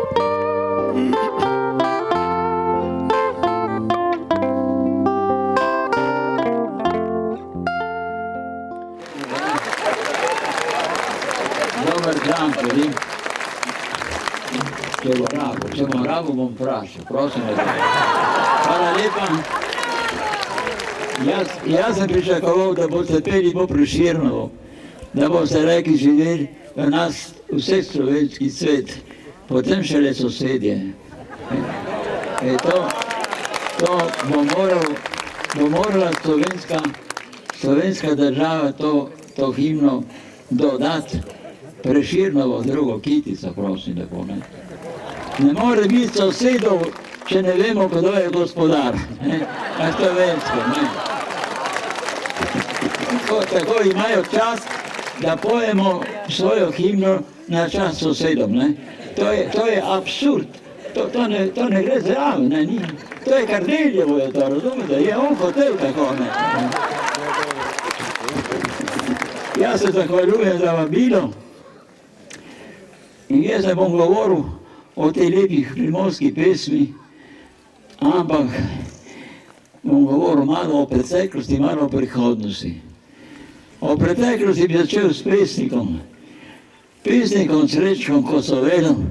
Dobar dan, tudi. Če bom rabo, bom vprašal, prosim. Hvala lepa. Jaz sem pričakoval, da boste peli po Prešernovo, da boste rekli živeli v nas vse slovenski svet, potem šele sosedje. To bo morala slovenska država to himno dodati. Prešernovo drugo kitico, prosim, lepo, ne. Ne more biti sosedov, če ne vemo, kdo je gospodar, ne, na slovensko, ne. Tako imajo čas, da pojemo svojo himno na čas sosedom, ne. To je absurd, to ne gre zraven, ne, ni. To je Kardeljevo, je to, razumete, je on hotel tako, ne. Jaz se zahvaljujem za vabilo. In jaz ne bom govoril o tej lepih primorski pesmi, ampak bom govoril malo o preteklosti, malo o prihodnosti. O preteklosti bi začel s pesnikom Srečkom Kosovelom,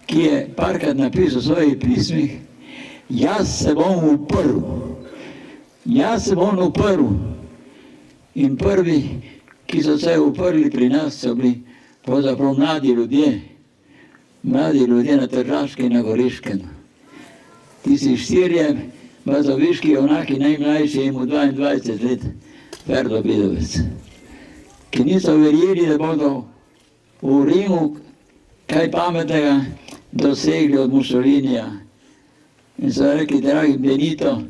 ki je parkrat napisal v svojih pismih: jaz se bom uprl. In prvi, ki so se uprli pri nas, so bili pravzaprav mladi ljudje na Tržaškem in na Goriškem. Tisti štirje bazoviški junaki, najmlajši je imel 22 let, Ferdo Bidovec, ki niso verjeli, da bodo v Rimu kaj pametnega dosegli od Mussolinija. In so rekli: dragi Benito,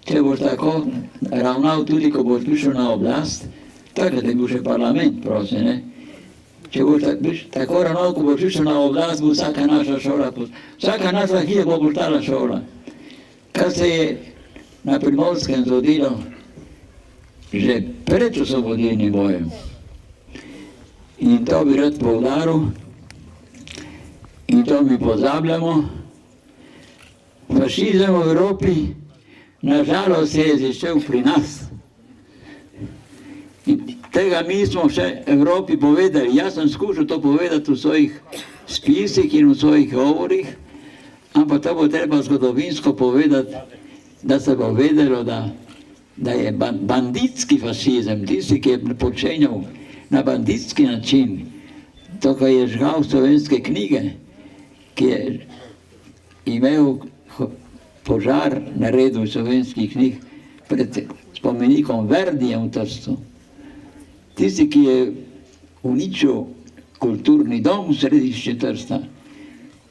če boš tako ravnal tudi, ko boš prišel na oblast, takrat je bil še parlament, prosim, ne? Če boš tako ravnal, ko boš prišel na oblast, bo vsaka naša šola, vsaka naša hiša bo postala šola. Kar se je na Primorskem zgodilo že pred osvobodilnim bojem. In to bi rad poudaril, in to mi pozabljamo. Fašizem v Evropi nažalost je začel pri nas. In tega mi smo še Evropi povedali. Jaz sem skušal to povedati v svojih spisih in v svojih govorih, ampak to bo treba zgodovinsko povedati, da se bo vedelo, da je banditski fašizem, tisti, ki je počenjal na banditski način, to, ko je žgal slovenske knjige, ki je imel požar naredil slovenskih knjig pred spomenikom Verdijem v Trstu. Tisti, ki je uničil kulturni dom v središče Trsta,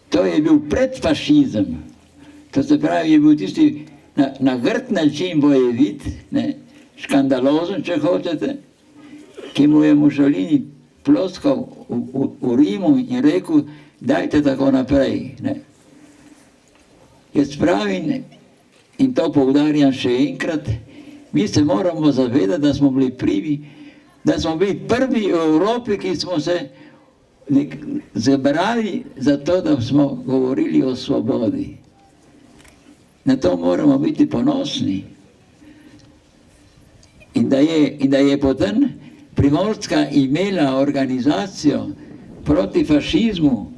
to je bil predfašizem. To se pravi, je bil tisti na grd način bojevit, škandalozen, če hočete, ki mu je Mussolini ploskal v Rimu in rekel: dajte tako naprej. Jaz pravim, in to poudarjam še enkrat, mi se moramo zavedati, da smo bili prvi v Evropi, ki smo se zbrali za to, da smo govorili o svobodi. Na to moramo biti ponosni. In da je potem Primorska imela organizacijo proti fašizmu,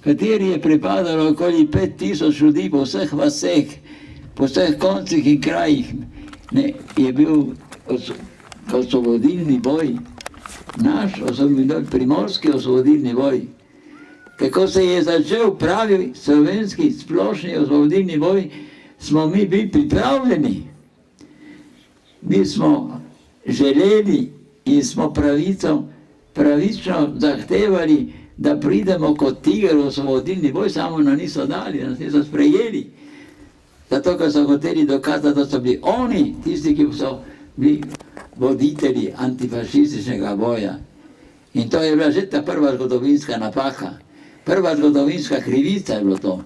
kateri je pripadalo okoli 5000 ljudi po vseh vaseh, po vseh koncih in krajih, je bil osvobodilni boj, naš primorski osvobodilni boj. Kako se je začel pravi slovenski splošni osvobodilni boj, smo mi bili pripravljeni. Mi smo želeli in smo pravično zahtevali, da pridemo kot tiger v osvobodilni boj, samo nam niso dali, nas niso sprejeli. Zato, ker so hoteli dokazati, da so bili oni tisti, ki so bili voditelji antifašističnega boja. In to je bila že ta prva zgodovinska napaka. Prva zgodovinska krivica je bilo to.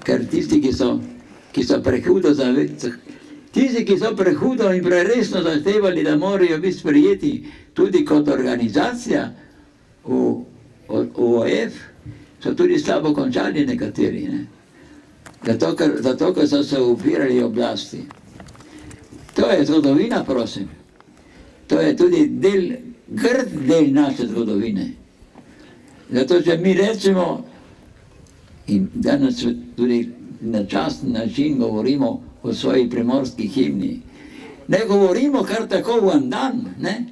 Ker tisti, ki so prehudo in preresno zahtevali, da morajo biti sprejeti tudi kot organizacija v OF, so tudi slabo končali nekateri, ne. Zato, ker so se upirali oblasti. To je zgodovina, prosim. To je tudi grd del naše zgodovine. Zato, če mi rečemo, in danes tudi na časten način govorimo o svoji primorski himni, ne govorimo kar tako v en dan, ne?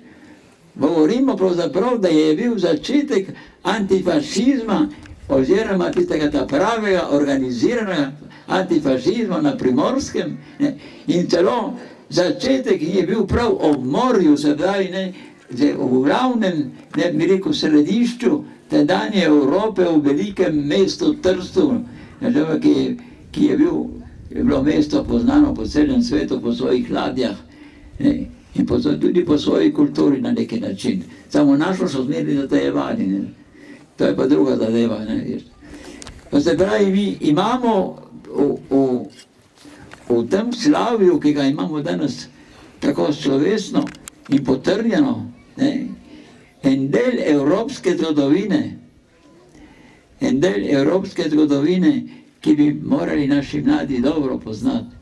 Govorimo pravzaprav, da je bil začetek antifašizma oziroma tistega ta pravega organiziranega antifašizma na Primorskem, ne? In celo začetek je bil prav ob morju, se pravi, ne? V glavnem, ne bi rekel, središču tedanje Evrope, v velikem mestu Trstu, ki je bilo mesto poznano po celem svetu, po svojih ladjah, ne? In tudi po svoji kulturi na neki način. Samo našo so zmerili zatajevali, ne? To je pa druga zadeva, ne? To se pravi, mi imamo v tem slavju, ki ga imamo danes tako slovesno in potrjeno, ne? En del evropske zgodovine, ki bi morali naši mladi dobro poznati.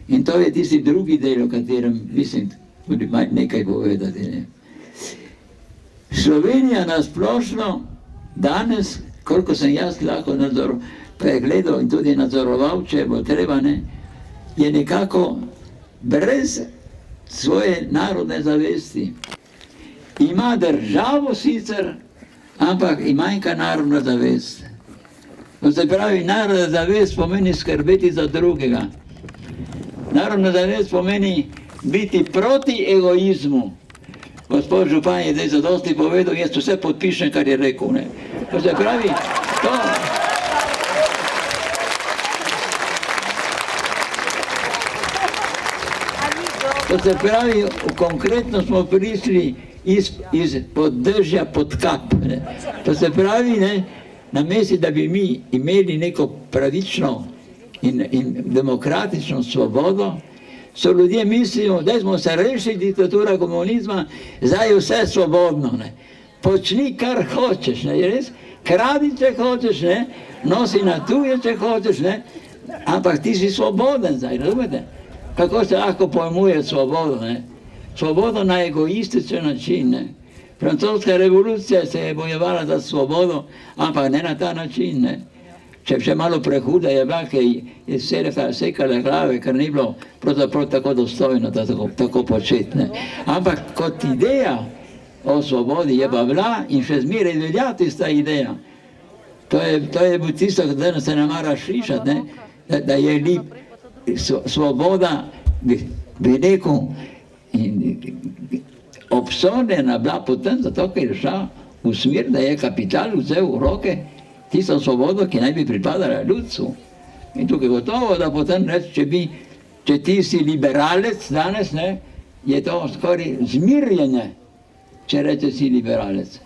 In to je tisti drugi del, o katerem mislim tudi nekaj povedati, ne. Slovenija nasplošno danes, koliko sem jaz lahko pregledal in tudi nadzoroval, če bo treba, ne, je nekako brez svoje narodne zavesti. Ima državo sicer, ampak manjka narodna zavest. To se pravi, narodna zavest pomeni skrbeti za drugega. Narodna zavest pomeni biti proti egoizmu. Gospod župan je zdaj zadosti povedal, jaz vse podpišem, kar je rekel, ne. To se pravi, to se pravi, konkretno smo prišli iz poddržja pod kap, ne. To se pravi, ne, namesto da bi mi imeli neko pravično in demokratično svobodo, so ljudje mislijo, da smo se rešili diktatura komunizma, zdaj je vse svobodno, ne. Počni, kar hočeš, ne, je res? Kradi, če hočeš, ne, nosi na tuje, če hočeš, ne, ampak ti si svoboden zdaj, razumete? Kako se lahko pojmuje svobodo, ne? Svobodo na egoističen način, ne. Francoska revolucija se je bojevala za svobodo, ampak ne na ta način, ne. Če še malo prehuda je bila, ki je sekala glave, ker ni bilo pravzaprav tako dostojno, da tako početi, ne. Ampak kot ideja o svobodi je pa bila in še zmeraj velja tista ideja. To je tisto, kar se ne mara slišati, ne, da je svoboda, bi rekel, obsodena bila potem zato, ker je šla v smer, da je kapital vzel v roke tisto svobodo, ki naj bi pripadala ljudstvu. In tukaj gotovo, da potem reči, če ti si liberalec danes, ne, je to skoraj zmirjenje, če reče si liberalec.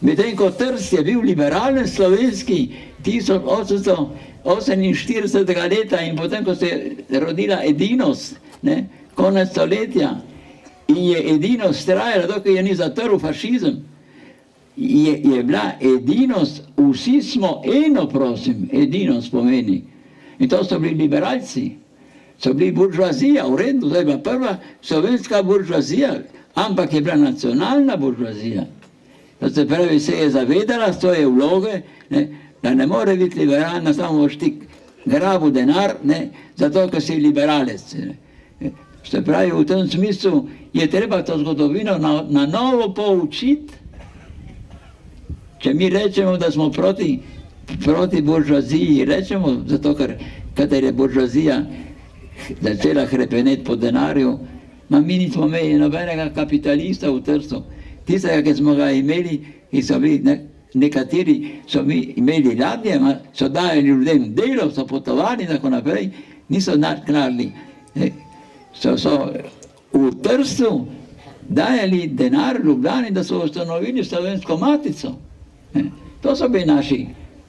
Medtem ko Trst je bil liberalen slovenski 1848 leta in potem, ko se je rodila edinost, ne, konec stoletja, in je edinost trajala, dokaj je ni zatrl fašizem, je bila edinost, vsi smo eno, prosim, edinost pomeni. In to so bili liberalci, so bili buržoazija, v redu, to je bila prva slovenska buržoazija, ampak je bila nacionalna buržoazija. To se pravi, se je zavedala svoje vloge, ne, da ne more biti liberalna, samo boš ti grabu denar, ne, zato, ker si liberalec. Ne. Se pravi, v tem smislu je treba to zgodovino na novo poučiti. Če mi rečemo, da smo proti buržoaziji, rečemo zato, ker je buržoazija začela hrepeneti po denarju, mi nismo imeli nobenega kapitalista v Trstu. Tistega, ki smo ga imeli, ki so bili, nekateri so imeli ladje, so dajali ljudem delo, so potovali in tako naprej, niso naknadili. So v Trstu dajali denar Ljubljani, da so ustanovili Slovensko matico. To so bili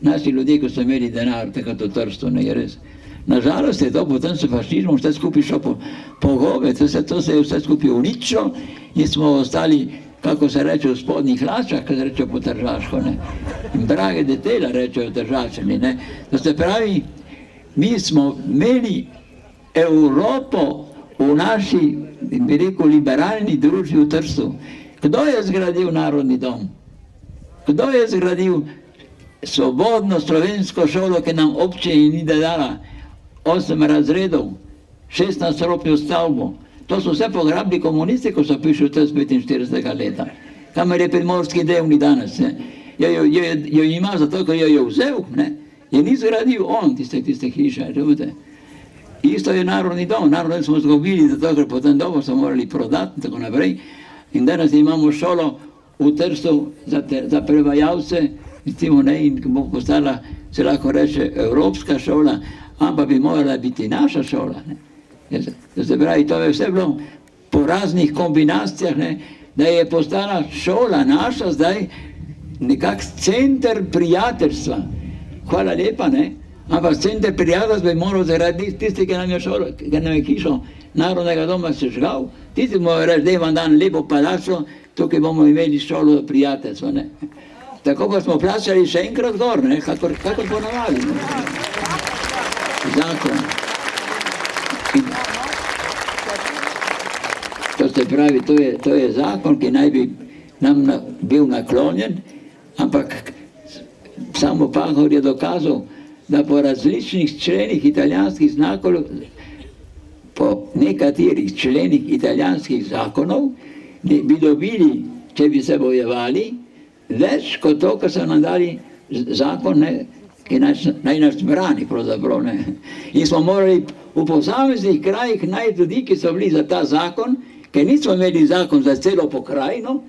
naši ljudje, ko so imeli denar, takrat v Trstu, ne je res. Nažalost je to potem s fašizmom vse skupaj šlo po gobe, to se je vse skupaj uničilo in smo ostali kako se reče v spodnjih hlačah, kako se reče po tržaško, ne. Brage detela rečejo tržačani, ne. To se pravi, mi smo imeli Evropo v naši, bi rekel, liberalni družbi v Trstu. Kdo je zgradil Narodni dom? Kdo je zgradil svobodno slovensko šolo, ki nam občina ni dala 8 razredov, 16 stropnjev stavbo? To so vse pograbili komunisti, ko so prišli v 45. leta. Kamer je Primorski delni danes, ne. Jo ima zato, ker jo je vzel, ne. Je ni zgradil on tiste hiše, razumete? Isto je Narodni dom. Narodni dom smo izgubili, zato ker potem dobo so morali prodati in tako naprej. In danes imamo šolo v Trstu za prevajalce, recimo, ne, in bo postala, se lahko reče, evropska šola, ampak bi morala biti naša šola, ne. To se pravi, to je vse bilo po raznih kombinacijah, ne, da je postala šola naša zdaj nekak center prijateljstva. Hvala lepa, ne, ampak center prijateljstva bi moral zaradi tisti, ki nam je šolo, ki nam je hišo Narodnega doma sežgal, tisti bomo reči, da vam dan lepo palačo, tukaj bomo imeli šolo prijateljstva, ne. Tako pa smo plačali še enkrat gor, ne, kakor ponavadi, ne. Zakon. To se pravi, to je zakon, ki naj bi nam bil naklonjen, ampak samo Pahor je dokazal, da po različnih členih italijanskih znakov, po nekaterih členih italijanskih zakonov, bi dobili, če bi se bojevali, več kot to, kar so nam dali zakon, ne, ki naj nas brani, pravzaprav, ne. In smo morali v posameznih krajih najti ljudi, ki so bili za ta zakon, ker nismo imeli zakon za celo pokrajino,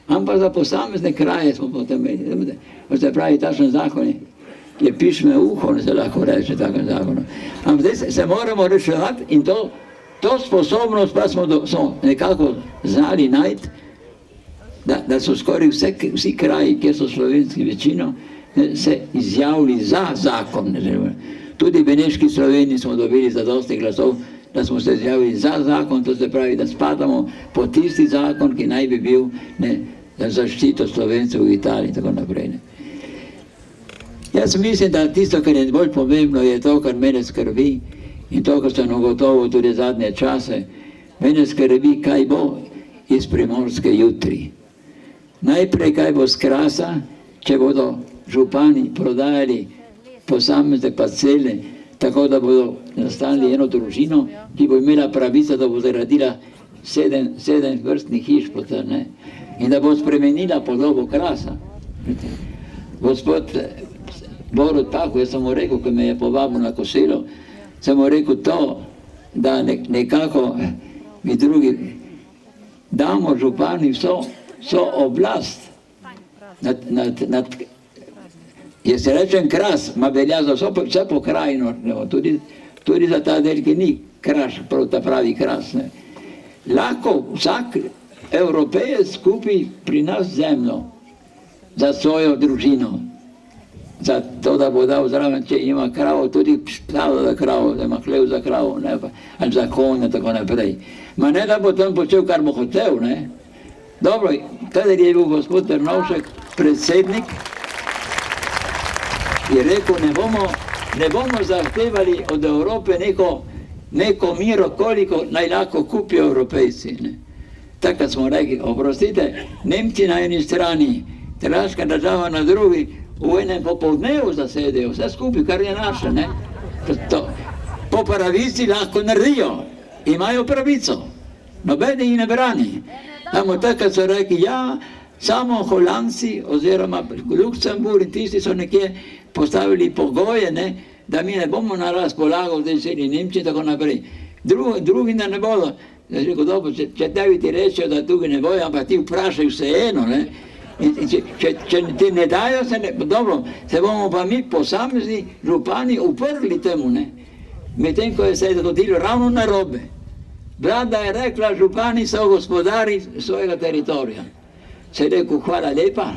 ampak za posamezne kraje smo potem imeli. To se pravi, takšen zakon je pišme uho, ne se lahko reče takšen zakon. Ampak zdaj se moramo reševati in to sposobnost pa smo nekako znali najti, da so skoraj vsi kraji, kjer so slovenski večino, se izjavili za zakon. Tudi v Beneški Sloveniji smo dobili zadosti glasov, da smo se izjavili za zakon, to se pravi, da spadamo po tisti zakon, ki naj bi bil za zaščito Slovencev v Italiji in tako naprej. Jaz mislim, da tisto, kar je bolj pomembno, je to, kar mene skrbi in to, kar sem ugotovil tudi zadnje čase. Mene skrbi, kaj bo iz Primorske jutri. Najprej, kaj bo s Krasa, če bodo župani prodajali posamezne parcele, tako da bodo nastanili eno družino, ki bo imela pravico, da bo zgradila 7 vrstnih hiš potem, ne, in da bo spremenila podobo Krasa. Gospod Borut Pahor, jaz sem mu rekel, ko me je povabil na kosilo, sem mu rekel to, da nekako mi drugi damo župani vso oblast nad jaz se rečem Kras, ma velja za vse pokrajino, tudi za ta del, ki ni Kraš, ta pravi Kras. Lahko vsak Evropejec kupi pri nas zemljo za svojo družino, za to, da bo dal zraven, če ima kravo, tudi stalo za kravo, da ima hlev za kravo, ali za konj in tako naprej. Ma ne, da bo tam počel, kar bo hotel, ne. Dobro, kadar je bil gospod Trnovšek predsednik, je rekel, ne bomo zahtevali od Evrope neko miro, koliko naj lahko kupijo Evropejci. Takrat smo rekli, oprostite, Nemci na eni strani, Hrvaška država na drugi, v enem popoldnevu zasedejo, vse skupaj, kar je naše. Po pravici lahko naredijo, imajo pravico, nobene jih ne brani. Samo takrat so rekli, ja, samo Holandci oziroma Luksemburg in tisti so nekje postavili pogoje, da mi ne bomo na razpolago zdaj celi Nemčiji in tako naprej. Drugi da ne bodo. Rekel, dobro, če tebi ti rečejo, da tukaj ne bojo, ampak ti vprašaj vseeno, če ti ne dajo, dobro, se bomo pa mi posamezni župani uprli temu, medtem ko je se zgodilo ravno narobe. Vlada je rekla, župani so gospodari svojega teritorija. Se je rekel, hvala lepa,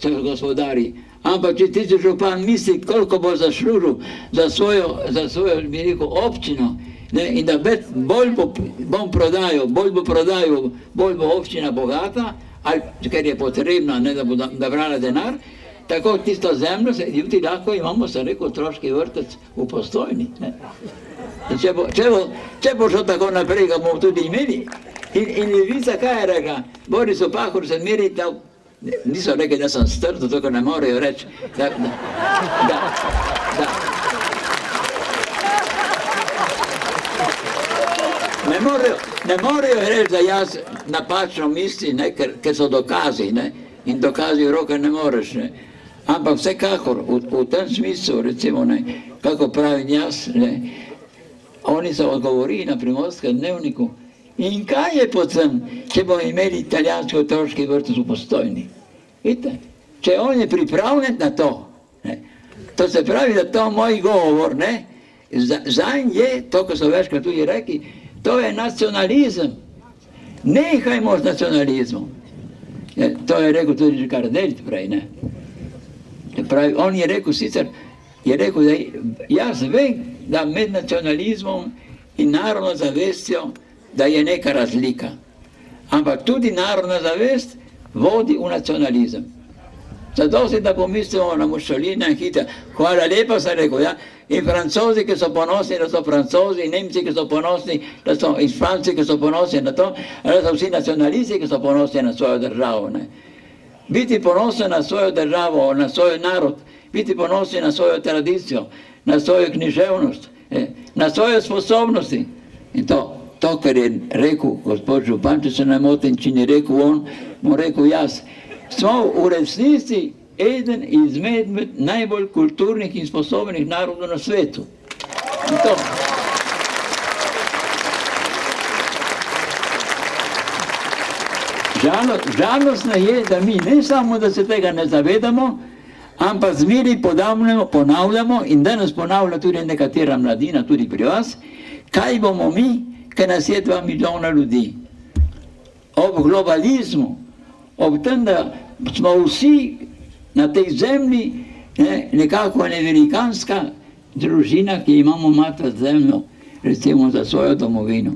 so gospodari. Ampak če tisti župan misli, koliko bo zaslužil za svojo, bi rekel, občino, in da bolj bom prodajal, bolj bo občina bogata, ali ker je potrebna, ne, da bo nabrala denar, tako tisto zemljo se jutri lahko imamo, se rekel, otroški vrtec v Postojni. Ne. In če bo šlo tako naprej, ga bomo tudi imeli. In Levica kaj je rekla? Borisu Pahor se meri, niso rekli, da sem strd, zato ker ne morejo reči, da ne morejo reči, da jaz napačno mislim, ker so dokazi, ne, in dokazi v roke ne moreš, ne. Ampak vsekakor, v tem smislu, recimo, ne, kako pravim jaz, ne, oni so odgovorili na Primorskem dnevniku, in kaj je potem, če bomo imeli italijanski otroški vrtec v Postojni? Vidite, če on je pripravljen na to, ne, to se pravi, da to moj govor, ne, zanj je, to, ko so večkrat tudi rekli, to je nacionalizem. Nehajmo z nacionalizmom. To je rekel tudi Kardelj prej, ne. Pravi, on je rekel sicer, je rekel, da jaz vem, da med nacionalizmom in narodno zavestjo, da je neka razlika. Ampak tudi narodna zavest vodi v nacionalizem. Zato si da pomislimo na Mussolina in Hitler. Hvala lepa, sem rekel, ja. In Francozi, ki so ponosni, da so Francozi, in Nemci, ki so ponosni, da so in Španci, ki so ponosni na to, da so vsi nacionalisti, ki so ponosni na svojo državo, ne. Biti ponosen na svojo državo, na svoj narod, biti ponosen na svojo tradicijo, na svojo književnost, na svoje sposobnosti. In to, kar je rekel gospod župan, če se ne motim, če ni rekel on, bom rekel jaz. Smo v resnici eden izmed najbolj kulturnih in sposobnih narodov na svetu. In to. Žalostno je, da mi ne samo, da se tega ne zavedamo, ampak zmeri ponavljamo in danes ponavlja tudi nekatera mladina, tudi pri vas, kaj bomo mi, ker nas je 2 milijona ljudi. Ob globalizmu, ob tem, da smo vsi na tej zemlji nekako ena velikanska družina, ki imamo mater zemljo, recimo za svojo domovino.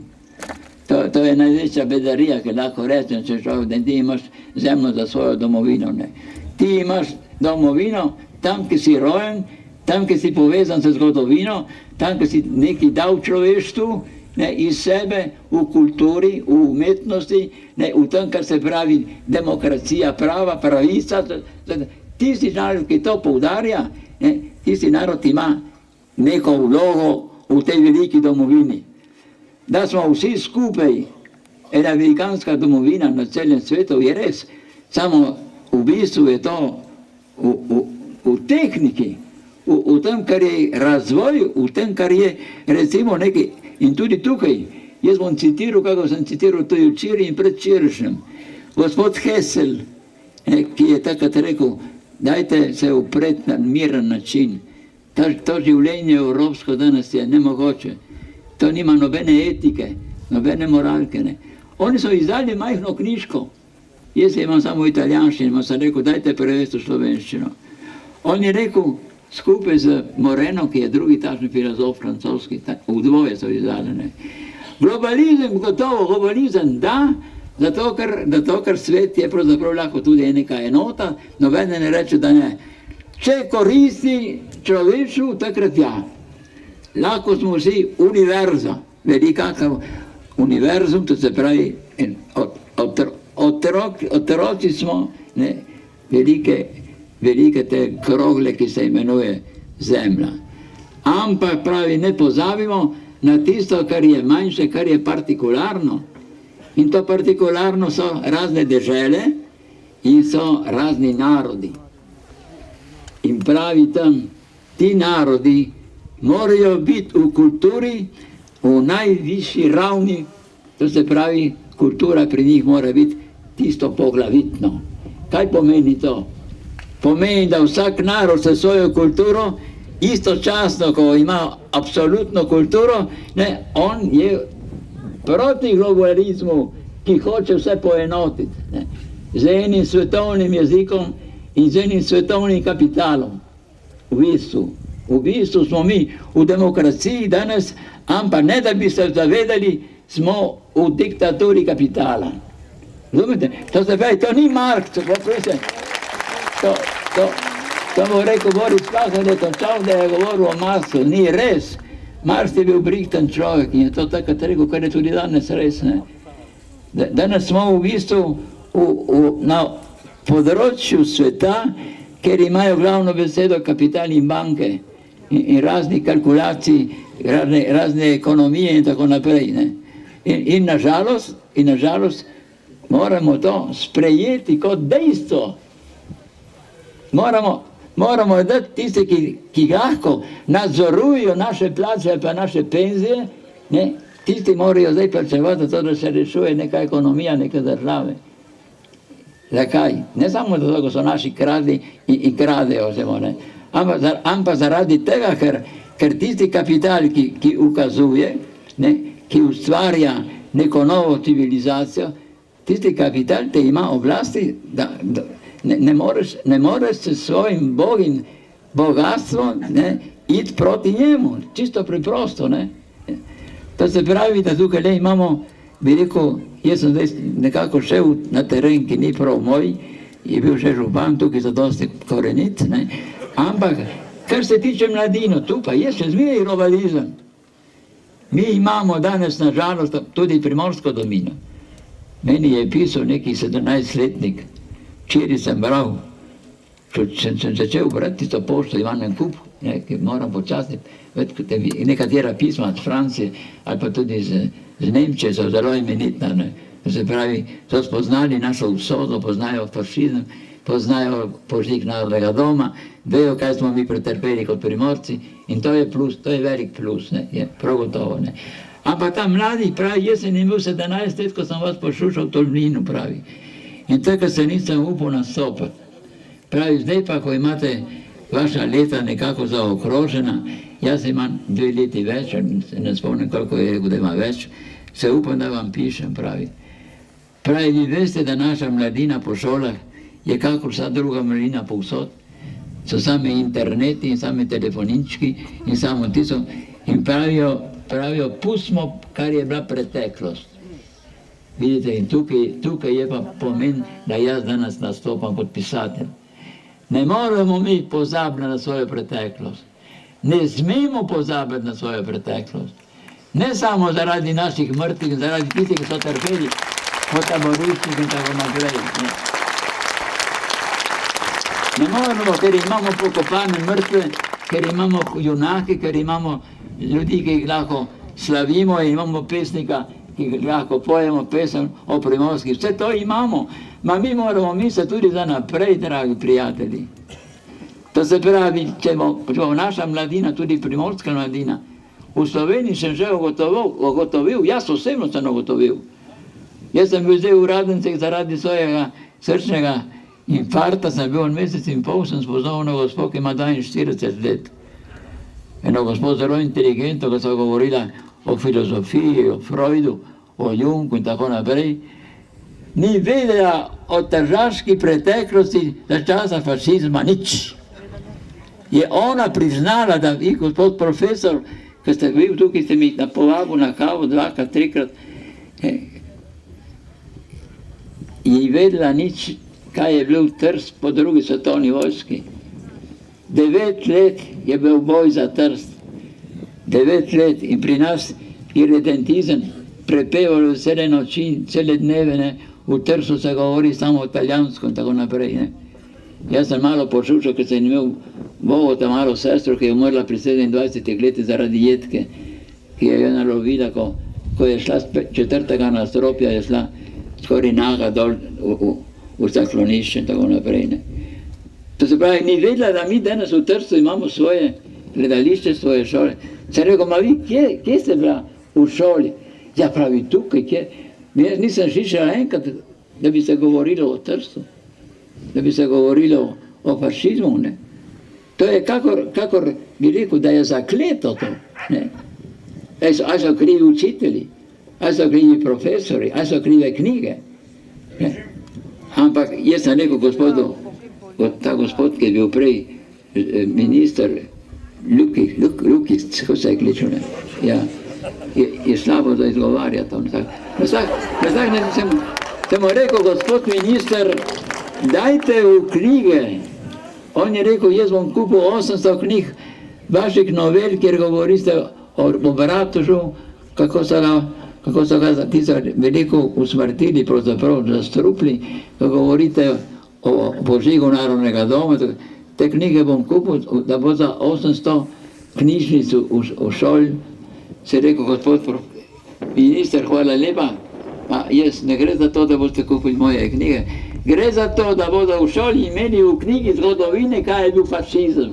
To je največja bedarija, ki lahko rečem, če človek, da ti imaš zemljo za svojo domovino. Ti imaš domovino tam, ki si rojen, tam, ki si povezan z zgodovino, tam, ki si nekaj dal človeštvu, iz sebe, v kulturi, v umetnosti, v tem, kar se pravi demokracija, prava, pravica. Tisti narod, ki to poudarja, tisti narod ima neko vlogo v tej veliki domovini. Da smo vsi skupaj ena velikanska domovina na celem svetu, je res. Samo v bistvu je to v tehniki, v tem, kar je razvoj, v tem, kar je recimo nekaj. In tudi tukaj, jaz bom citiral, kako sem citiral to včeraj in predvčerajšnjem. Gospod Hessel, ki je takrat rekel, dajte se upreti na miren način. To življenje evropsko danes je nemogoče. To nima nobene etike, nobene moralke. Oni so izdali majhno knjižko. Jaz imam samo italijanščino, sem rekel, dajte prevesti v slovenščino. On je rekel, skupaj z Moreno, ki je drugi takšni filozof francoski, v dvoje so izdali. Globalizem, gotovo, globalizem da, zato ker svet je pravzaprav lahko tudi neka enota, nobene ne reče, da ne. Če koristi človeštvu, takrat ja. Lahko smo vsi univerza, velika univerzum, to se pravi, otroci smo velike te krogle, ki se imenuje Zemlja. Ampak pravi, ne pozabimo na tisto, kar je manjše, kar je partikularno. In to partikularno so razne dežele in so razni narodi. In pravi tam, ti narodi morajo biti v kulturi v najvišji ravni, to se pravi, kultura pri njih mora biti tisto poglavitno. Kaj pomeni to? Pomeni, da vsak narod sa svojo kulturo, istočasno, ko ima absolutno kulturo, on je proti globalizmu, ki hoče vse poenotiti. Z enim svetovnim jezikom in z enim svetovnim kapitalom. V bistvu smo mi v demokraciji danes, ampak ne da bi se zavedali, smo v diktaturi kapitala. Razumete? To se pravi, to ni Marks, to mu rekel Boris Pahor, je končal, da je govoril o Marksu, ni res. Marks je bil brihten človek in je to takrat rekel, kar je tudi danes res. Ne? Danes smo v bistvu na področju sveta, ker imajo glavno besedo kapital in banke in raznih kalkulacij, razne ekonomije in tako naprej. Ne? In nažalost moramo to sprejeti kot dejstvo. Moramo dati tiste, ki lahko nadzorujejo naše plače pa naše penzije, ne? Tisti morajo zdaj plačevati zato, da se rešuje neka ekonomija neke države. Zakaj? Ne samo zato, ko so naši kradi in kradejo se more, ampak zaradi tega, ker tisti kapital, ki ukazuje, ne, ki ustvarja neko novo civilizacijo, tisti kapital te ima oblasti, da ne moreš s svojim bogatstvom iti proti njemu, čisto preprosto. Ne. To se pravi, da tukaj le imamo, bi rekel, jaz sem zdaj nekako šel na teren, ki ni prav moj, je bil še župan, tukaj za dosti korenit, ne. Ampak, kar se tiče mladino, tukaj je še zmeraj globalizem. Mi imamo danes, nažalost, tudi Primorsko dolino. Meni je pisal neki 17-letnik, včeraj sem bral, sem začel brati to pošto Ivanem Kup, ki moram počasni, nekatera pisma od Francije ali pa tudi z Nemčije so zelo imenitna. Se pravi, so spoznali našo usodo, poznajo fašizem, poznajo požig Narodnega doma, vejo, kaj smo mi pretrpeli kot Primorci in to je plus, to je velik plus, je prav gotovo. Ampak ta mladi pravi, jaz sem imel 17 let, ko sem vas poslušal v Tolminu, pravi. In tako se nisem upal nastopati. Pravi, zdaj pa, ko imate vaša leta nekako zaokrožena, jaz imam 2 leti več, ne spomnim, koliko je rekel, da ima več, se upam, da vam pišem, pravi. Pravi, vi veste, da naša mladina po šolah je kakor vsa druga mladina povsod. So same interneti in same telefoninčki in samo tisto. In pravijo, pustimo, kar je bila preteklost. Vidite, in tukaj je pa pomen, da jaz danes nastopam kot pisatelj. Ne moremo mi pozabiti na svojo preteklost. Ne smemo pozabiti na svojo preteklost. Ne samo zaradi naših mrtvih, zaradi tistih, ki so trpeli po taboriščih in tako naprej. Ne moremo, ker imamo pokopane mrtve, ker imamo junake, ker imamo ljudi, ki jih lahko slavimo in imamo pesnika, ki lahko pojemo pesem o Primorski. Vse to imamo. Ma mi moramo misliti tudi za naprej, dragi prijatelji. To se pravi, če bo naša mladina, tudi primorska mladina, v Sloveniji sem že ugotovil, jaz osebno sem ugotovil. Jaz sem bil zdaj v Radencih zaradi svojega srčnega infarkta, sem bil 1 mesec in pol, sem spoznal eno gospod, ki ima 42 let. Eno gospod zelo inteligentno, ko so govorila o filozofiji, o Freudu, o Jungu in tako naprej. Ni vedela o tržaški preteklosti za časa fašizma nič. Je ona priznala, da vi, gospod profesor, ko ste bil tukaj, ste mi povabil na kavo 2-krat, 3-krat, je vedela nič, kaj je bil Trst po drugi svetovni vojski. 9 let je bil boj za Trst. 9 let in pri nas je redentizem prepevalo cele noči, cele dneve, v Trstu se govori samo italijansko in tako naprej. Jaz sem malo poslušal, ker sem imel Bogota malo sestro, ki je umrla pri 27 letih zaradi jedke, ki je jo nalovila, ko je šla z 4. nadstropja, je šla skoraj naga dol v zaklonišče in tako naprej. To se pravi, ni vedela, da mi danes v Trstu imamo svoje gledališče, svoje šole. Sem rekel, ma vi, kje ste bila v šoli? Ja, pravi, tukaj, kje? Jaz nisem slišala enkrat, da bi se govorilo o Trstu, da bi se govorilo o fašizmu. To je kakor bi rekel, da je zakleto to. Ali so krivi učitelji, ali so krivi profesori, ali so krive knjige. Ampak jaz sem rekel gospodu, ta gospod, ki je bil prej minister, Lukic, kako se je kličil, je slabo da izgovarja to. Sem mu rekel, gospod minister, dajte v knjige. On je rekel, jaz bom kupil 800 knjig vaših novel, kjer govorite o Bratužu, kako so ga veliko usmrtili, pravzaprav zastrupli, ko govorite o požigu Narodnega doma. Te knjige bom kupil, da bo za 800 knjižnic v šoli. Se je rekel, gospod minister, hvala lepa, jaz ne gre za to, da boste kupili moje knjige. Gre za to, da bodo v šoli imeli v knjigi zgodovine, kaj je bil fašizem.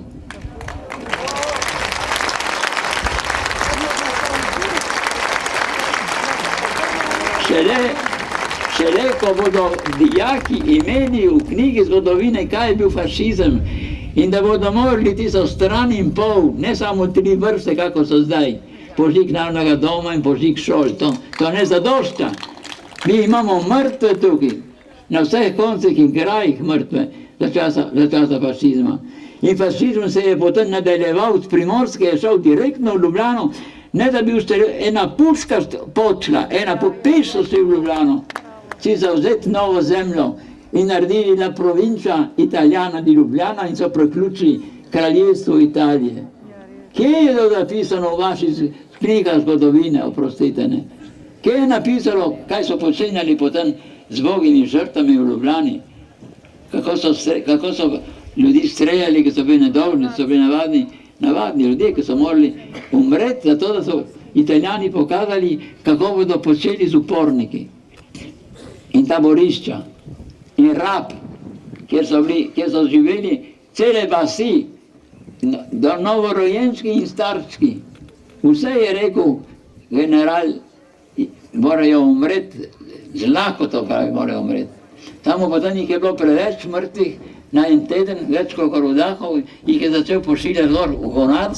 Šele, ko bodo dijaki imeli v knjigi zgodovine, kaj je bil fašizem, in da bodo morali tisto stran in pol, ne samo 3 vrste, kako so zdaj, požig Narodnega doma in požig šol, to ne zadošča. Mi imamo mrtve tukaj, na vseh koncih in krajih mrtve, za časa fašizma. In fašizm se je potem nadaljeval, z Primorske je šel direktno v Ljubljano, ne da bi ena puška počela, ena peš so šli v Ljubljano, si zavzeti novo zemljo in naredili na provinča Italijana di Ljubljana in so priključili kraljestvo Italije. Kje je to napisano v vaših knjigah zgodovine, oprostite, ne? Kje je napisano, kaj so počenjali potem z bogimi žrtvami v Ljubljani? Kako so ljudi streljali, ki so bili nedolžni, so bili navadni ljudje, ki so morali umreti, zato da so Italijani pokazali, kako bodo počeli z uporniki. In taborišča, in Rab, kjer so živeli cele vasi, do novorojenčki in starčki. Vse je rekel general, morajo umreti, z lakoto pravi, morajo umreti. Tamo potem jih je bilo preveč mrtvih, na en teden, več kot v Dachau, jih je začel pošiljati zor v Gonac,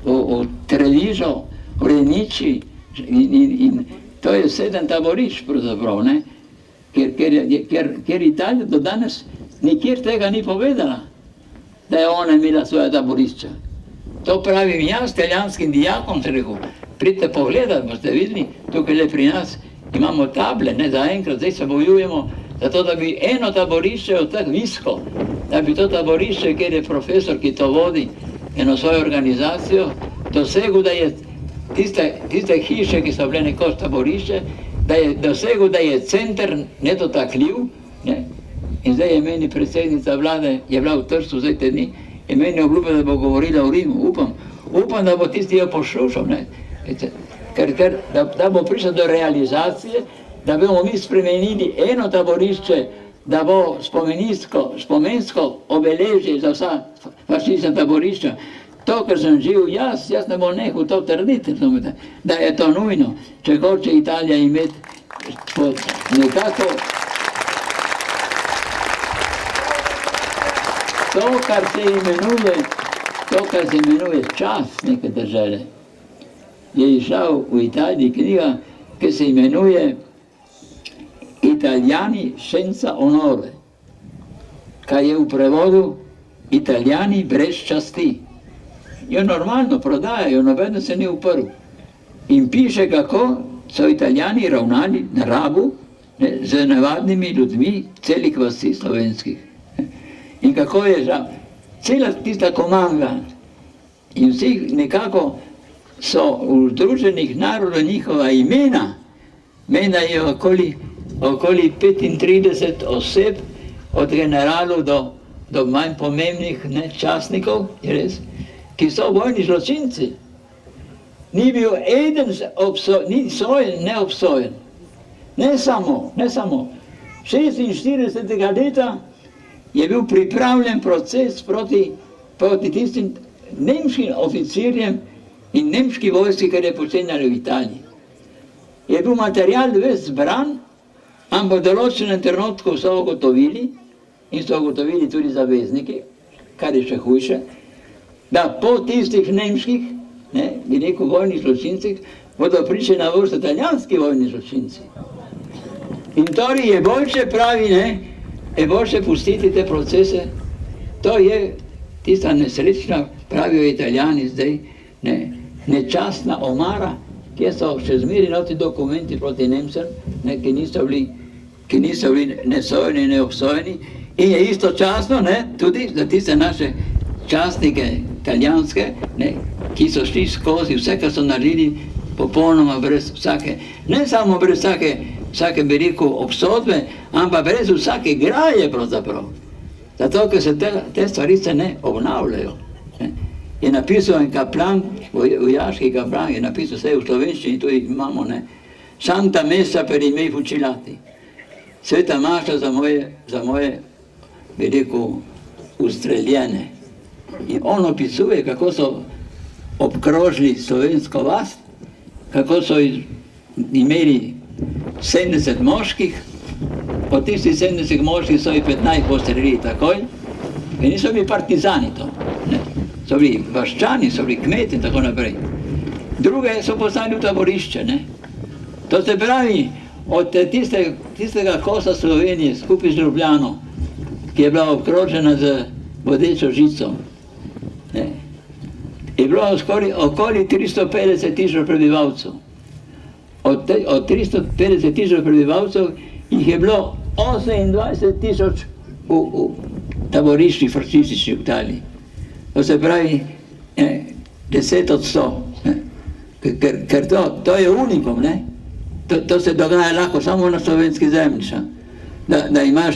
v Trevižo, v Reniči, in to je 7 taborišč pravzaprav, ne? Ker Italija do danes nikjer tega ni povedala, da je ona imela svoja taborišča. To pravim jaz, italijanskim dijakom, se rekel, pridite pogledati, boste videli, tukaj le pri nas imamo table, ne zaenkrat, zdaj se bojujemo, zato da bi eno taborišče od teh visko, da bi to taborišče, kjer je profesor, ki to vodi, eno svojo organizacijo, dosegel, da je tiste hiše, ki so bile nekoč taborišče, da je dosegel, da je center nedotakljiv, ne? In zdaj je meni predsednica vlade, je bila v Trstu zdaj te dni, je meni obljubila, da bo govorila o Rimu, upam, da bo tisti jo poslušal, ne? Da bo prišel do realizacije, da bomo mi spremenili eno taborišče, da bo spomensko obeležje za vsa fašistična taborišča. To, kar sem živ jaz ne bom nehal to trditi, da je to nujno, če hoče Italija imeti nekako to, kar se imenuje čast neke države. Je išel v Italiji knjiga, ki se imenuje Italijani senza onore, kaj je v prevodu Italijani brez časti. Jo normalno prodajajo, nobeno se ni uprl. In piše, kako so Italijani ravnali na Rabu z navadnimi ljudmi celih vasi slovenskih. In kako je cela tista komanda in vsi nekako so v Združenih narodov njihova imena, menjajo okoli 35 oseb, od generalov do manj pomembnih častnikov, je res, ki so vojni zločinci. Ni bil eden ni sojen, ne obsojen. Ne samo. 46. leta je bil pripravljen proces proti tistim nemškim oficirjem in nemški vojski, kar je počenjali v Italiji. Je bil material ves zbran, ampak v določenem trenutku so ugotovili, in so ugotovili tudi zavezniki, kar je še hujše, da po tistih nemških, bi rekel, vojnih zločincih, bodo prišli na vrsto italijanski vojni zločinci. In torej je boljše, pravi, je boljše pustiti te procese. To je tista nesrečna, pravijo Italijani zdaj, nečastna omara, kjer so še zmeri noti dokumenti proti Nemcem, ki niso bili ki niso bili ne sojeni, ne obsojeni, in je istočasno, ne, tudi za tiste naše častnike italijanske, ne, ki so šli skozi vse, kar so naredili, popolnoma brez vsake, ne samo brez vsake bi rekel, obsodbe, ampak brez vsake graje pravzaprav. Zato, ker se te stvari se ne obnavljajo. Ne. Je napisal en kaplan, vojaški kaplan, je napisal vse v slovenščini, tu imamo, ne, Santa Messa per i miei fucilati. Sveta maša za moje, bi rekel, ustreljene. In on opisuje, kako so obkrožili slovensko vas, kako so imeli 70 moških, od tistih 70 moških so jih 15 postrelili takoj, in niso bili partizani to. Ne. So bili vaščani, so bili kmeti in tako naprej. Druge so poslali v taborišče. Ne. To se pravi, od tistega kosa Slovenije skupaj z Ljubljano, ki je bila obkrožena z vodečo žico, ne, je bilo okoli 350 tisoč prebivalcev. Od 350 tisoč prebivalcev jih je bilo 28 tisoč v taboriščih fašističnih v Italiji. To se pravi 10%. Ker to je unikum, ne? To se dogaja lahko samo na slovenski zemlji, da imaš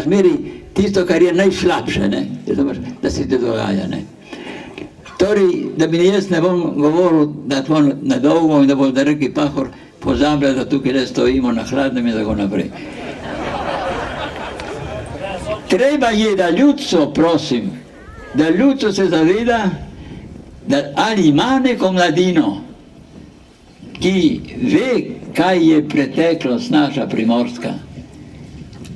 meri tisto, kar je najslabše, ne? Da se ti dogaja. Ne? Torej, da bi jaz ne bom govoril, da to nedolgo in da bo dragi Pahor pozabljal, da tukaj le stojimo na hladnem in tako naprej. Treba je, da ljudstvo, prosim, da ljudstvo se zaveda, da ali ima neko mladino, ki ve, kaj je preteklost naša primorska.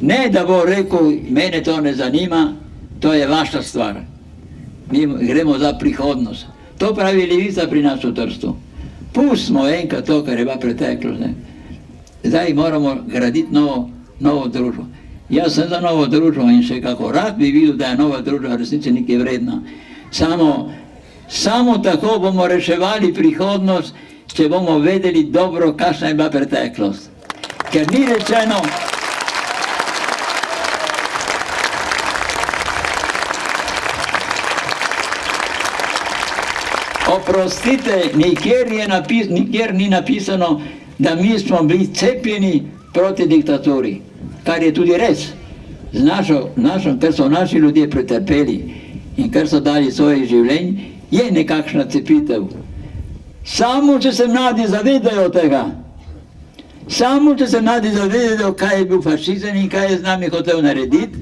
Ne, da bo rekel, mene to ne zanima, to je vaša stvar. Mi gremo za prihodnost. To pravi Levica pri nas v Trstu. Pustimo enkrat to, kar je bila preteklost. Ne. Zdaj moramo graditi novo družbo. Jaz sem za novo družbo in še kako rad bi videl, da je nova družba resnici nekaj vredna. Samo tako bomo reševali prihodnost, če bomo vedeli dobro, kakšna je bila preteklost. Ker ni rečeno, oprostite, nikjer ni napisano, da mi smo bili cepljeni proti diktaturi, kar je tudi res. Ker so naši ljudje pretrpeli in ker so dali svoje življenje, je nekakšna cepitev. Samo, če se mladi zavedajo tega, samo, če se mladi zavedajo, kaj je bil fašizem in kaj je z nami hotel narediti,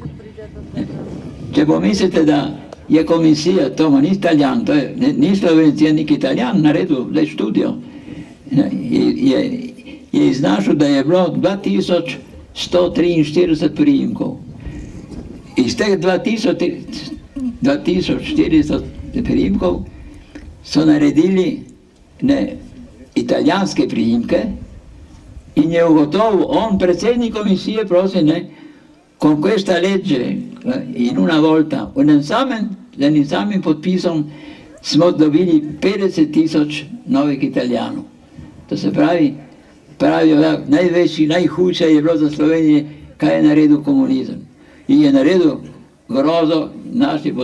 če pomislite, da je komisija, to ni Italijan, ni Slovenc, je nek Italijan naredil študijo, je iznašel, da je bilo 2143 priimkov. Iz teh 2400 priimkov so naredili italijanske priimke in je ugotovil, on, predsednik komisije, prosi, con questa legge in una volta, z enim samim podpisom smo dobili 50.000 novih Italijanov. To se pravijo, največji, najhujše je bilo za Slovenijo, kaj je naredil komunizem. In je naredil grozo, naši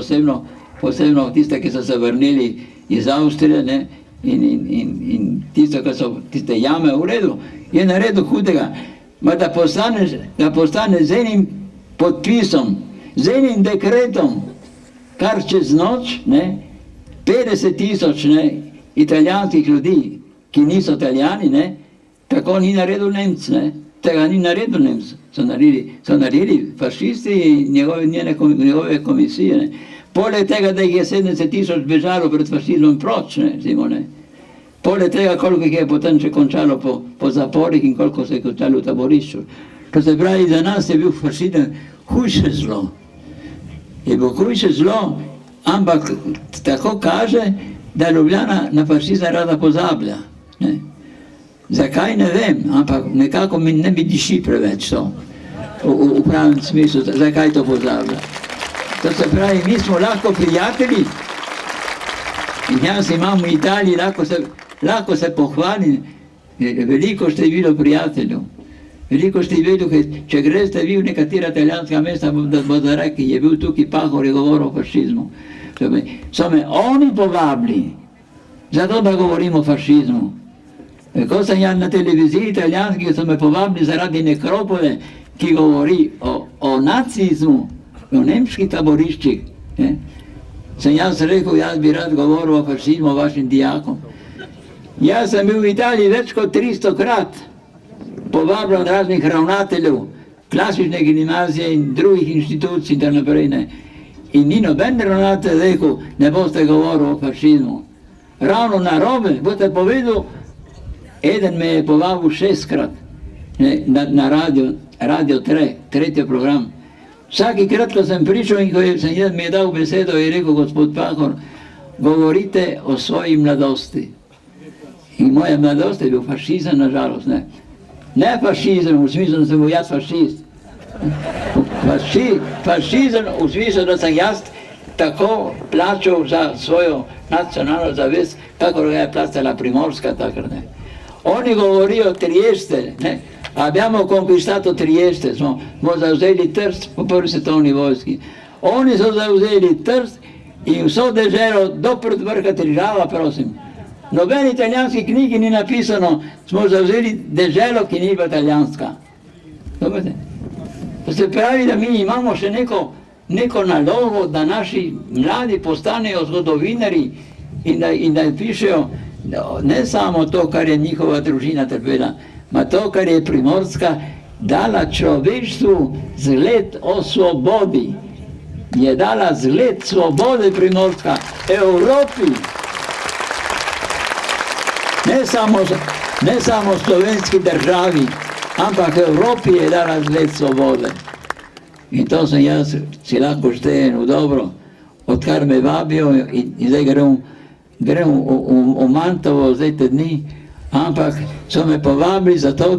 posebno tiste, ki so se vrnili iz Avstrije, in tisto, ki so tiste jame v redu, je naredil hudega. Da postane z enim podpisom, z enim dekretom, kar čez noč 50.000 italijanskih ljudi, ki niso Italijani, tako ni naredil Nemc, tega ni naredil Nemc, so naredili fašisti in njegove komisije. Poleg tega, da jih je 70.000 bežalo pred fašizmom proč, poleg tega, koliko jih je potem še končalo po zaporih in koliko se je končalo v taborišču. To se pravi, za nas je bil fašizem hujše zlo. Je bil hujše zlo, ampak tako kaže, da Ljubljana na fašizem rada pozablja. Zakaj, ne vem, ampak nekako mi ne bi diši preveč to, v pravem smislu, zakaj to pozablja. To se pravi, mi smo lahko prijatelji in jaz imam v Italiji, lahko se pohvalim, veliko število prijateljev. Veliko ste vedeli, če greste vi v nekatera italijanska mesta, da bodo rekli, je bil tukaj Pahor in govoril o fašizmu. So me oni povabili, zato da govorim o fašizmu. Ko sem jaz na televiziji italijanski, so me povabili zaradi nekropole, ki govori o nacizmu, o nemških taboriščih. Sem jaz rekel, jaz bi rad govoril o fašizmu vašim dijakom. Jaz sem bil v Italiji več kot 300 krat, povabljen raznih ravnateljev, klasične gimnazije in drugih inštitucij in tako naprej. In ni noben ravnatelj rekel, ne boste govorili o fašizmu. Ravno narobe, boste povedal, eden me je povabil 6-krat na Radio 3, tretji program. Vsaki krat, ko sem prišel in ko sem mi je dal besedo, je rekel, gospod Pahor, govorite o svoji mladosti. In moja mladost je bil fašizem, nažalost, ne. Ne fašizem, v smislu, da sem bil jaz fašist. Fašizem v smislu, da sem jaz tako plačal za svojo nacionalno zavest, kako ga je plačala Primorska takrat, ne. Oni govorijo Trieste, ne. Abbiamo conquistato Trieste, smo zavzeli Trst po prvi svetovni vojski. Oni so zavzeli Trst in vso deželo do vrha Trižava, prosim. Noben italijanski knjigi ni napisano, smo zavzeli deželo, ki ni bila italijanska. To se pravi, da mi imamo še neko nalogo, da naši mladi postanejo zgodovinari in da pišejo ne samo to, kar je njihova družina trpela, ma to, kar je Primorska dala človeštvu zgled o svobodi. Je dala zgled svobode Primorska Evropi. Ne samo slovenski državi, ampak Evropi je dala zgled svobode. In to sem jaz si lahko štejen v dobro, odkar me vabijo in zdaj grem v Mantovo zdaj te dni, ampak so me povabili zato,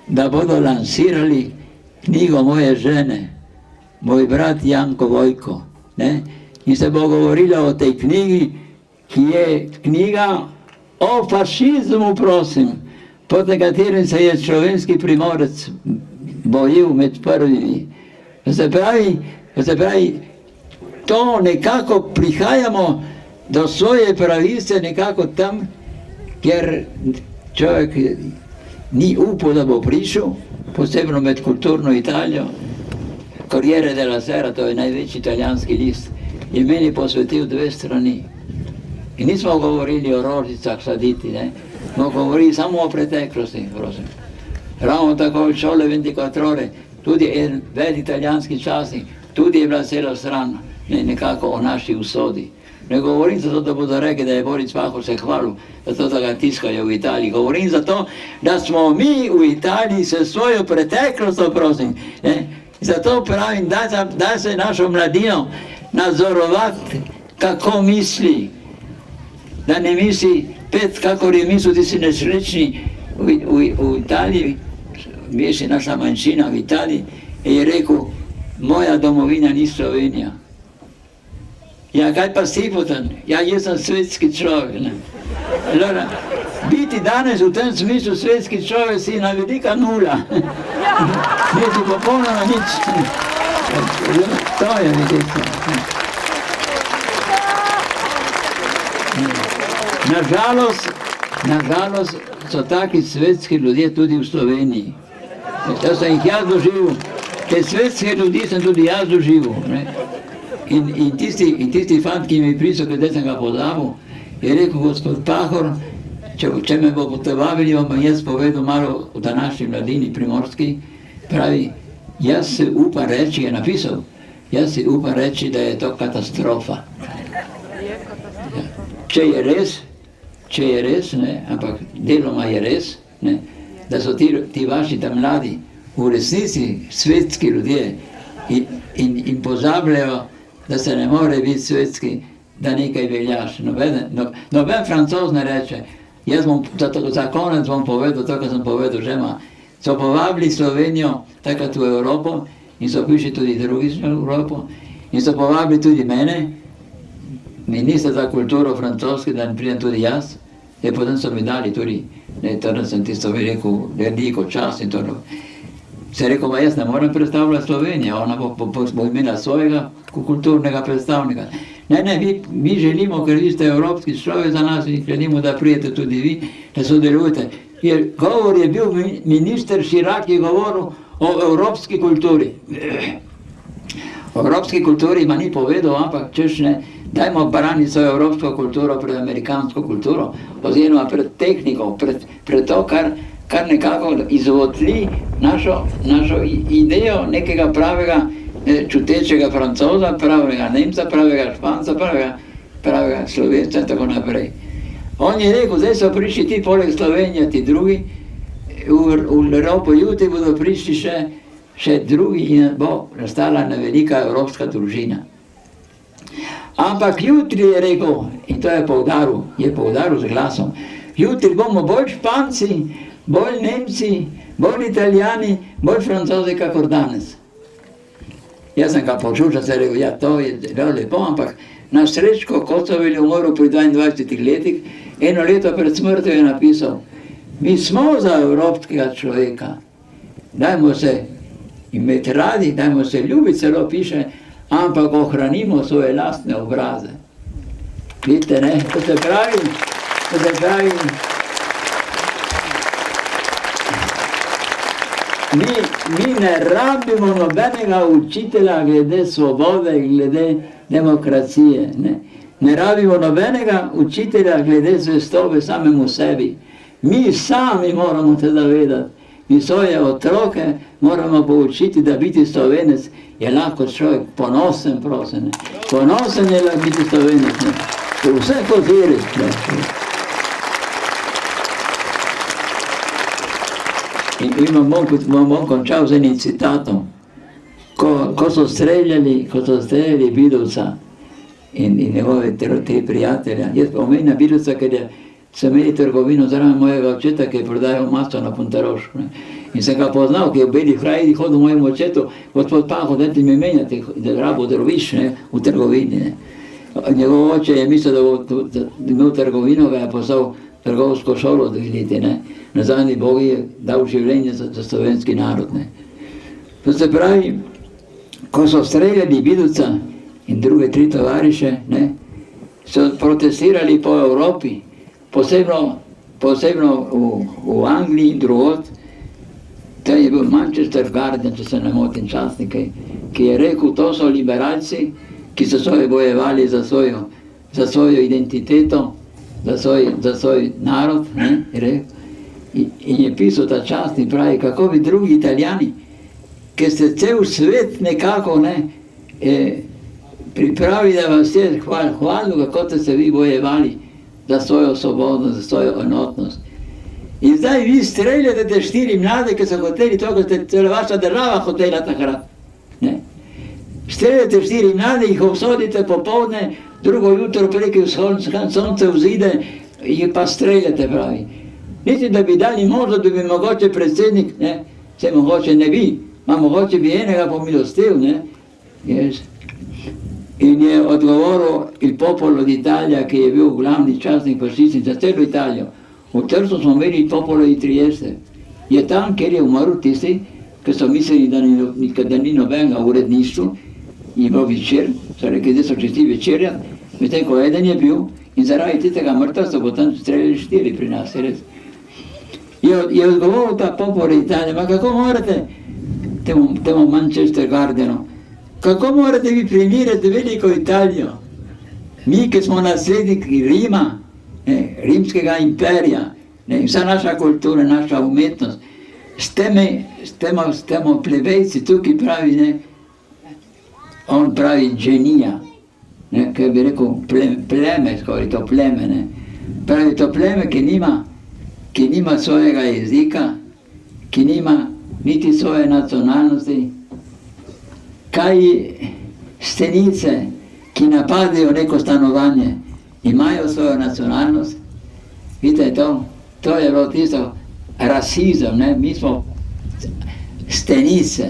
da bodo lansirali knjigo moje žene, moj brat Janko Vojko. In se bo govorila o tej knjigi, ki je knjiga o fašizmu, prosim, pod nekaterim se je slovenski Primorec bojil med prvimi. Se pravi, to nekako prihajamo do svoje pravice nekako tam, kjer človek ni upal, da bo prišel, posebno med kulturno Italijo. Corriere della Sera, to je največji italijanski list, je meni posvetil 2 strani. In nismo govorili o rožicah saditi, ne? Smo govorili samo o preteklosti, prosim. Ravno tako v Šole 24 ore, tudi en velik italijanski časnik, tudi je bila cela stran nekako o naši usodi. Ne govorim zato, da bodo rekli, da je Boris Pahor se hvalil, zato da ga tiskajo v Italiji. Govorim zato, da smo mi v Italiji s svojo preteklostjo, prosim. Zato pravim, da se našo mladino nadzorovati, kako misli. Da ne misli, kakor je mislil, da si nesrečni v Italiji, veš, naša manjšina v Italiji, je rekel, moja domovina ni Slovenija. Ja, kaj pa si potem? Ja, jaz sem svetski človek. Biti danes v tem smislu svetski človek si na velika nula. Nisi popolnoma nič. To je videti. Nažalost so taki svetski ljudje tudi v Sloveniji. To sem jih jaz doživel. Te svetske ljudi sem tudi jaz doživel. In tisti fant, ki mi je prišel, kada sem ga pozabil, je rekel, gospod Pahor, če me bo potrebavili, vam jaz povedal malo o današnji mladini primorski, pravi, jaz se upa reči, je napisal, jaz se upa reči, da je to katastrofa. Če je res, ampak deloma je res, da so ti vaši tam mladi v resnici svetski ljudje in pozabljajo, da se ne more biti svetski, da nekaj veljaš. Noben Francoz ne reče, jaz bom za konec bom povedal to, kar sem povedal že ima. So povabili Slovenijo takrat v Evropo in so prišli tudi drugi v Evropo in so povabili tudi mene, minister za kulturo francoski, da ne pridem tudi jaz, potem so mi dali tudi Ne, to da sem tisto veliko čast in to. Se je rekel, jaz ne moram predstavljati Slovenije, ona bo imela svojega kulturnega predstavnika. Ne, mi želimo, ker vi ste evropski človek za nas in želimo, da prijete tudi vi, da sodelujete. Govor je bil minister Širak, je govoril o evropski kulturi. O evropski kulturi ma ni povedal, ampak češ ne, dajmo braniti svojo evropsko kulturo pred amerikansko kulturo, oziroma pred tehniko, pred to, kar nekako izvotli našo idejo nekega pravega čutečega Francoza, pravega Nemca, pravega Španca, pravega Slovenca in tako naprej. On je rekel, zdaj so prišli ti poleg Slovenije, ti drugi, v Evropo jutri bodo prišli še drugi in bo nastala ena velika evropska družina. Ampak jutri je rekel, in to je poudaril z glasom, jutri bomo bolj Španci, bolj Nemci, bolj Italijani, bolj Francozi, kakor danes. Jaz sem ga počutil, se rekel, ja, to je zelo lepo, ampak na Srečko Kocovelj je umrl pri 22 letih, eno leto pred smrtjo je napisal, mi smo za evropskega človeka, dajmo se imeti radi, dajmo se ljubiti, celo piše, ampak ohranimo svoje lastne obraze. Vidite, ne, to se pravi, mi ne rabimo nobenega učitelja glede svobode in glede demokracije. Ne rabimo nobenega učitelja glede zvestobe samemu sebi. Mi sami moramo te zavedati. Mi svoje otroke moramo poučiti, da biti Slovenec je lahko človek ponosen, prosen. Ponosen je lahko biti Slovenec. V vseh ozirih. In bom končal z enim citatom. Ko so streljali Bidovca in njegove tri prijatelja, jaz omenjam Bidovca, ker so imeli trgovino zraven mojega očeta, ki je prodajal maso na Puntarošu. In sem ga poznal, ki je v Beli krajini hodil mojemu očetu, gospod Paho, dajte mi menjati, da rabo drobiš v trgovini. Njegov oče je mislil, da bo imel trgovino, ga je poslal trgovsko šolo 2 leti. Nazadnje Bog je dal življenje za slovenski narod. To se pravi, ko so streljali Bidovca in druge 3 tovariše, so protestirali po Evropi, posebno v Angliji in drugod. To je bil Manchester Guardian, če se ne motim, časnik, ki je rekel, to so liberalci, ki so svoje bojevali za svojo identiteto, za svoj narod, in je pisal ta časnik, pravi, kako bi drugi Italijani, ki ste cel svet nekako pripravili, da vas je hvalil, kako ste se vi bojevali za svojo svobodo, za svojo enotnost. In zdaj vi streljate te 4 mlade, ki so hoteli to, kot je cela vaša država hotela takrat. Streljate 4 mlade, jih obsodite popoldne, drugo jutro preki sonce vzide, jih pa streljate, pravi. Niti da bi dali možnost, da bi mogoče predsednik, se mogoče ne bi, ma mogoče bi enega pomilostil, in je odgovoril il popolo d'Italia, ki je bil glavni častnik fašisti za celo Italijo. V Trstu smo imeli popolo di Trieste. Je tam, kjer je umrl tisti, ki so mislili, da ni nobenega v uredništvu, je bil večer, so rekli, da so česti večerja, medtem ko eden je bil in zaradi tistega mrtva so bo tam streljali 4 pri nas, je res. Je odgovoril ta popolo Italije, ma kako morate, temu Manchester Guardianu, kako morate vi primirati veliko Italijo? Mi, ki smo nasledniki Rima, rimskega imperija, vsa naša kultura, naša umetnost, s temi plebejci tukaj pravi, on pravi genija, kaj bi rekel pleme, skoraj to pleme, pravi to pleme, ki nima svojega jezika, ki nima niti svoje nacionalnosti, kaj stenice, ki napadejo neko stanovanje, imajo svojo nacionalnost. Vidite, to je bilo tisto rasizem, mi smo stenice.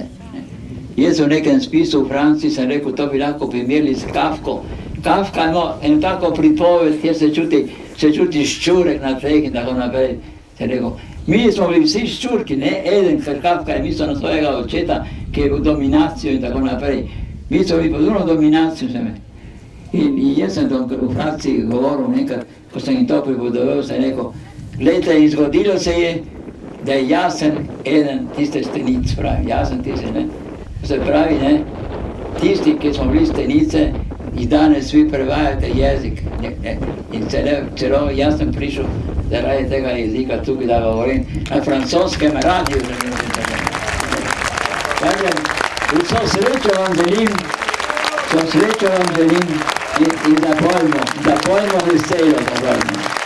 Jaz v nekem spisu v Franciji sem rekel, to bi lahko primerili s Kafko. Kafka ima eno tako pripoved, kjer se čuti ščurek na tleh in tako naprej. Se rekel, mi smo bili vsi ščurki, ne, eden, ker Kafka je mislil na svojega očeta, ki je v dominacijo in tako naprej. Mi smo bili pod ono dominacijo, in jaz sem tam v Franciji govoril nekaj, ko sem jim to pripovedoval, sem rekel, glejte, in zgodilo se je, da je Jasen eden tiste stenic, pravi, Jasen tiste, ne. Se pravi, ne, tisti, ki smo bili stenice, in danes vi prevajate jezik, ne. In celo jaz sem prišel zaradi tega jezika tukaj, da govorim na francoskem radiju. Tako, vso srečo vam želim, in zapojmo veselo, dobro.